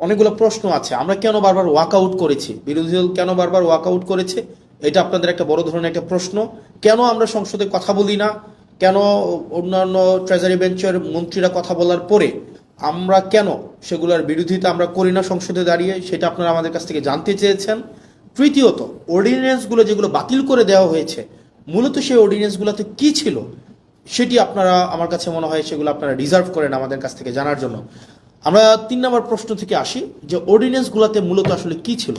অনেকগুলো প্রশ্ন আছে। আমরা কেন বারবার ওয়াকআউট করেছি, বিরোধী দল কেন বারবার ওয়াকআউট করেছে, এটা আপনাদের একটা বড় ধরনের একটা প্রশ্ন। কেন আমরা সংসদে কথা বলি না, কেন অন্যান্য ট্রেজারি বেঞ্চের মন্ত্রীরা কথা বলার পরে আমরা কেন সেগুলোর বিরোধিতা আমরা করি না সংসদে দাঁড়িয়ে, সেটা আপনারা আমাদের কাছ থেকে জানতে চেয়েছেন। তৃতীয়ত, অর্ডিন্যান্সগুলো যেগুলো বাতিল করে দেওয়া হয়েছে, মূলত সেই অর্ডিন্যান্সগুলোতে কি ছিল সেটি আপনারা, আমার কাছে মনে হয় সেগুলো আপনারা ডিজার্ভ করেন আমাদের কাছ থেকে জানার জন্য। আমরা 3 নম্বর প্রশ্ন থেকে আসি যে অর্ডিন্যান্সগুলোতে মূলত আসলে কি ছিল।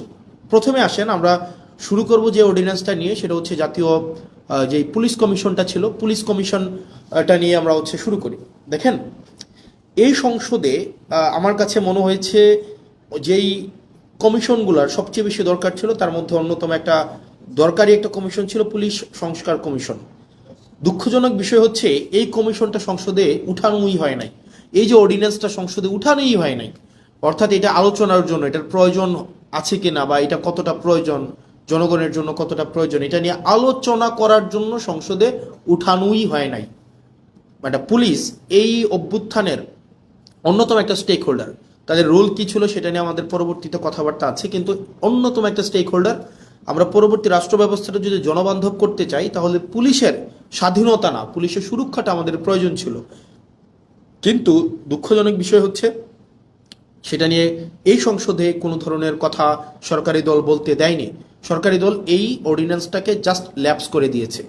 প্রথমে আসেন, আমরা শুরু করব যে অর্ডিন্যান্সটা নিয়ে, সেটা হচ্ছে জাতীয় যে পুলিশ কমিশনটা ছিল, পুলিশ কমিশনটা নিয়ে আমরা শুরু করি। দেখেন, এই সংসদে আমার কাছে মনে হয়েছে যেই কমিশনগুলোর সবচেয়ে বেশি দরকার ছিল তার মধ্যে অন্যতম একটা দরকারি একটা কমিশন ছিল পুলিশ সংস্কার কমিশন। দুঃখজনক বিষয় হচ্ছে এই কমিশনটা সংসদে উঠানোই হয় নাই। এই যে অর্ডিন্যান্সটা সংসদে উঠানোই হয় নাই, অর্থাৎ এটা আলোচনার জন্য এটার প্রয়োজন আছে কিনা বা এটা কতটা প্রয়োজন, জনগণের জন্য কতটা প্রয়োজন, এটা নিয়ে আলোচনা করার জন্য সংসদে উঠানোই হয় নাই। মানে পুলিশ এই অভ্যুত্থানের অন্যতম একটা স্টেক হোল্ডার। তাদের রোল কি ছিল সেটা নিয়ে আমাদের পরবর্তীতে কথাবার্তা আছে, কিন্তু অন্যতম একটা স্টেক হোল্ডার। আমরা পরবর্তী রাষ্ট্র ব্যবস্থাটা যদি জনবান্ধব করতে চাই তাহলে পুলিশের স্বাধীনতা না, পুলিশের সুরক্ষাটা আমাদের প্রয়োজন ছিল। কিন্তু দুঃখজনক বিষয় হচ্ছে সেটা নিয়ে এই সংসদে কোনো ধরনের কথা সরকারি দল বলতে দেয়নি। সরকারি দল এই অর্ডিন্যান্সটাকে জাস্ট ল্যাপস করে দিয়েছে।